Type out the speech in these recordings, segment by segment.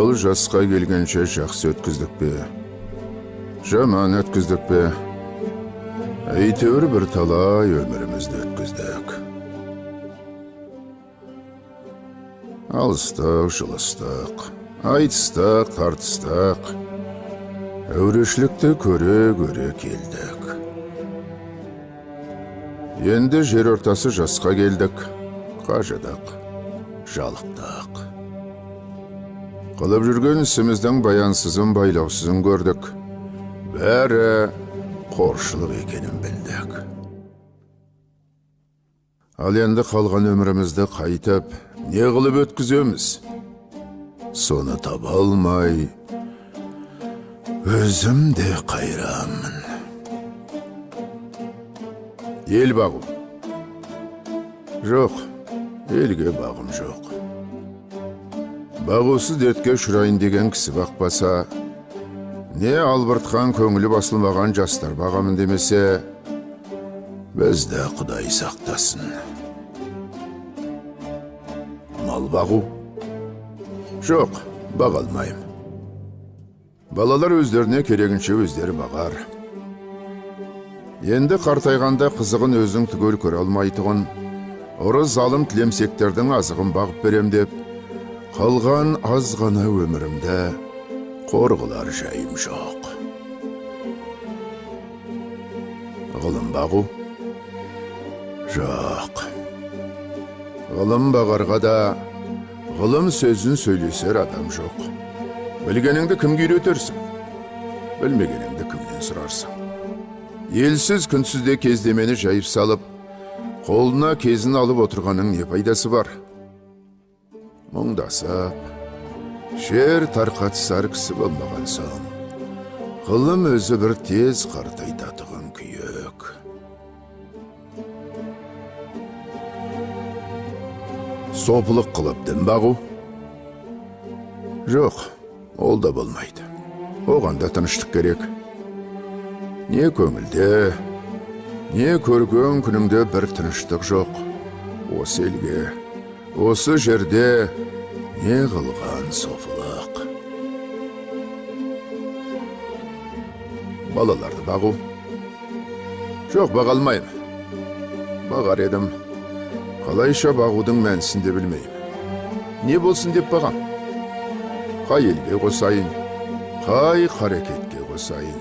Бұл жасқа келгенше жақсы өткіздік пе? Жаман өткіздік пе? Әйтеуір бір талай өмірімізді өткіздік. Алыстық, жылыстық, айтыстық, тартыстық, әурешілікті көре келдік. Енді жер ортасы жасқа келдік, қажыдық, жалықтық. Қылып жүрген ісіміздің баянсызын байлаусызын көрдік. Бәрі қоршылық екенін білдік. Ал енді қалған өмірімізді қайтып, не қылып өткіземіз? Соны таба алмай, өзім де қайрамын. Ел бағу? Жоқ, елге бағым жоқ. Бағусыз дертке ұшырайын деген кісі бақпаса, не албыртқан көңілі басылмаған жастар бағамын демесе, бізді Құдай сақтасын. Мал бағу? Жоқ, баға алмайым. Балалар өздеріне керегінше өздері бағар. Енді қартайғанда қызығын өзің түгел көре алмайтұғын, ұры залым тілемсектердің азығын бағып берем деп, қалған аз ғана өмірімді қорғылар жайым жоқ. Ғылым бағу? Жоқ. Ғылым бағарға да ғылым сөзін сөйлесер адам жоқ. Білгеніңді кімге үйретерсің? Білмегеніңді кімнен сұрарсың? Елсіз күнсізде кездемені жайып салып, қолына кезін алып отырғаның не пайдасы бар? Мұңдасып, жер тарқатысар кісі болмаған соң, ғылым өзі бір тез қартайтатығын күйек. Сопылық қылып дін бағу? Жоқ, ол да болмайды. Оған да тыныштық керек. Не көңілде, не көрген күніңде бір тыныштық жоқ. Осы елге, осы жерде не қылған софылық. Балаларды бағу? Жоқ, баға алмайым. Бағар едім. Қалайша бағудың мәнісін де білмеймін. Не болсын деп бағам? Қай елге қосайын, қай қарекетке қосайын?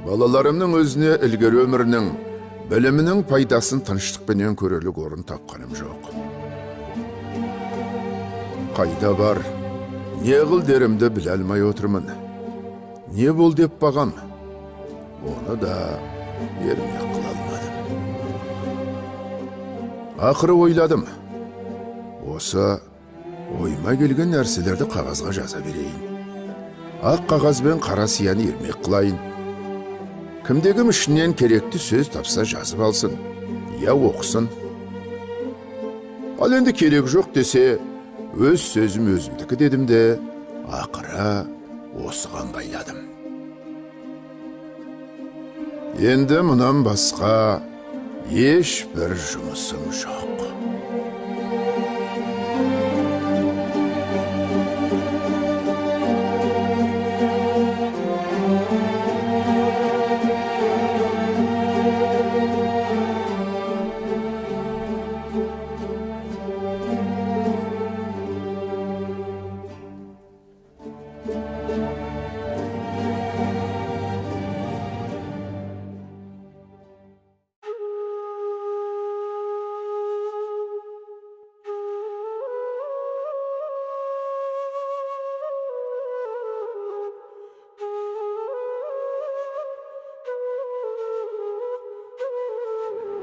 Балаларымның өзіне ілгері өмірінің, білімінің пайдасын тыныштықпенен көрелік орын тапқаным жоқ. Қайда бар, не қыл дерімді біле алмай отырмын. Не бол деп бағам? Оны да ермек қыла алмадым. Ақыры ойладым. Осы ойыма келген нәрселерді қағазға жаза берейін. Ақ қағаз бен қара сияны ермек қылайын. Кімдегім ішінен керекті сөз тапса жазып алсын, я оқысын. Ал енді керек жоқ десе, өз сөзім өзімдікі дедім де, ақыры осыған байладым. Енді мұнан басқа ешбір жұмысым жоқ.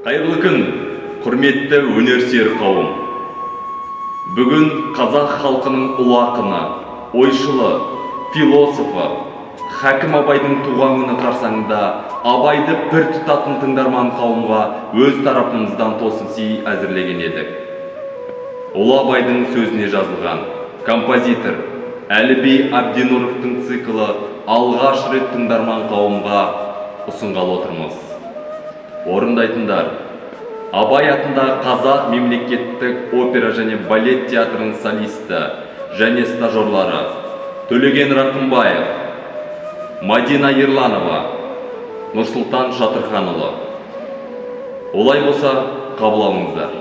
Қайырлы күн, құрметті өнерсүйер қауым. Бүгін қазақ халқының ұлы ақыны, ойшылы, философы, Хәкім Абайдың туған күні қарсаңында Абайды бір тұтатын тыңдарман қауымға өз тарапымыздан тосын сый әзірлеген едік. Ұлы Абайдың сөзіне жазылған композитор Әліби Әбденұровтың циклы алғаш рет тыңдарман қауымға ұсынғалы отырмыз. Орындайтындар: Абай атындағы Қазақ мемлекеттік опера және балет театрының солисті және стажерлары Төлеген Рақымбаев, Мадина Ерланова, Нұрсұлтан Шатырханұлы. Олай болса, қабыл алыңыздар.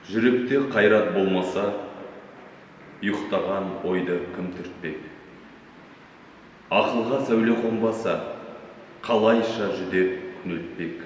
Жүректе қайрат болмаса, ұйықтаған ойды кім түртпек? Ақылға сәуле қонбаса, қалайша жүдеп күнелтпек?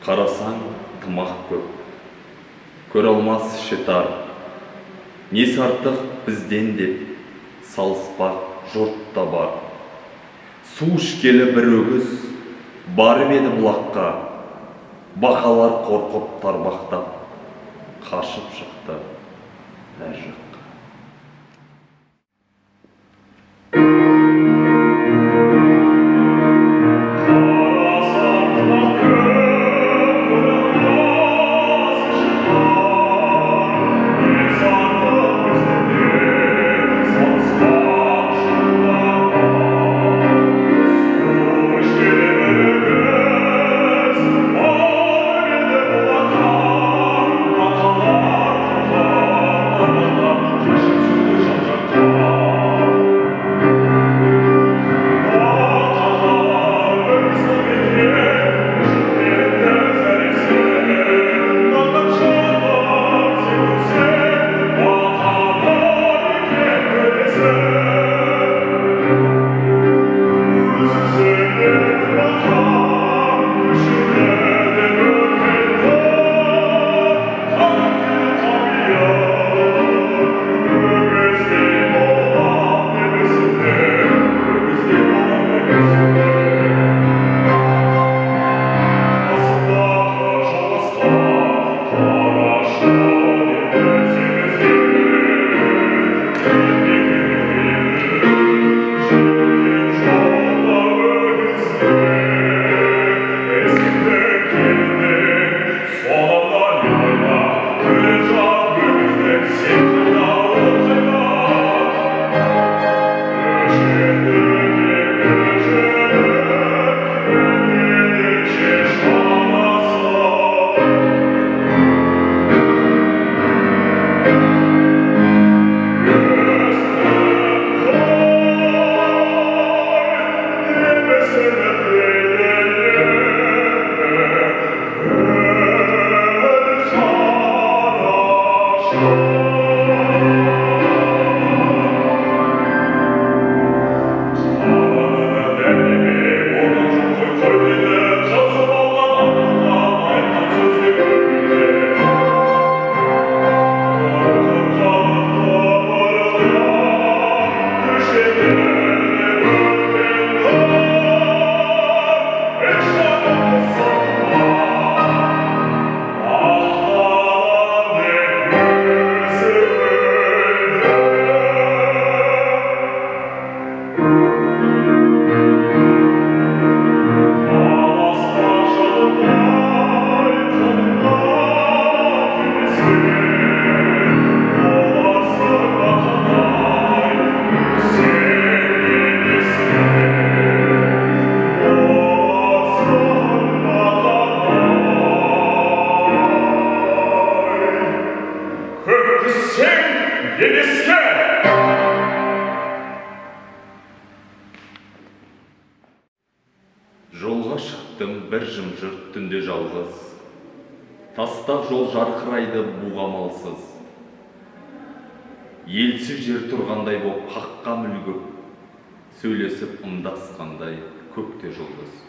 Қарасаң тымақ көп, көре алмас іші тар. Несі артық бізден деп салыспақ жұрт та бар. Су ішкелі бір өгіз барып еді бұлаққа, бақалар қорқып тарбақтап, қашып шықты әр жаққа. Жолға шықтым бір жым-жырт түнде жалғыз, тастақ жол жарқырайды буғамалсыз. Елсіз жер тұрғандай боп қаққа мүлгіп, сөйлесіп ымдасқандай көкте жұлдыз.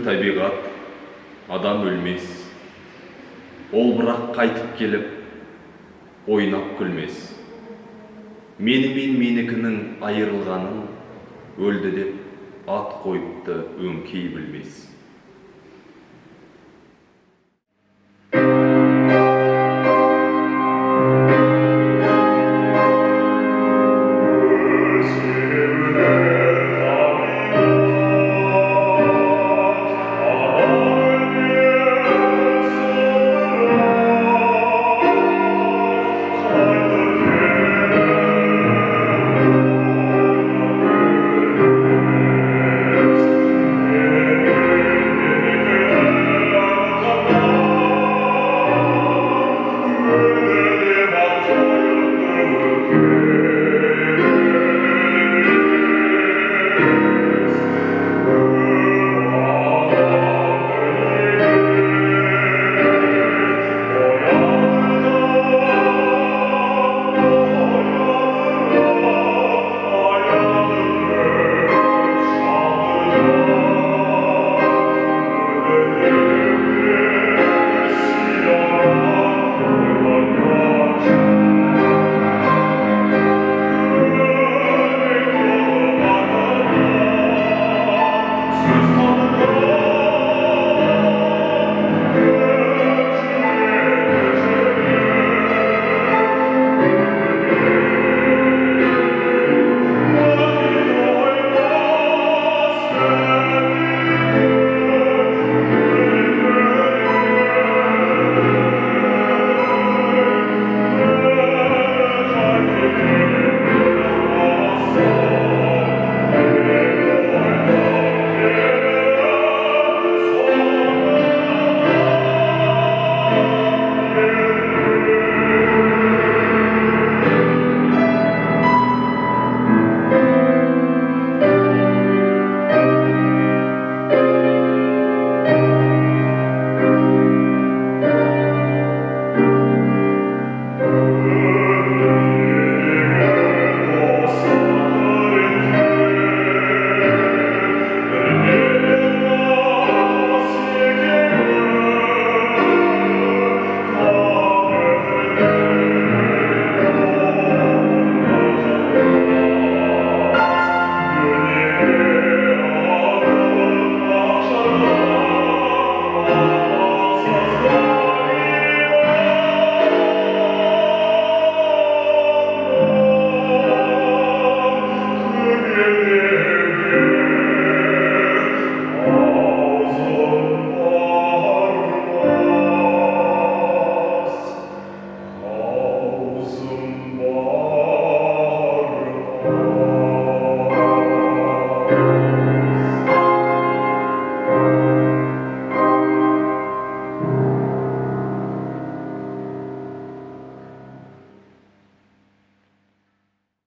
табиғат, адам өлмес. Ол бірақ қайтып келіп, ойнап күлмес. Мені мен менікінің айырылғанын өлді деп ат қойыпты өңкей білмес.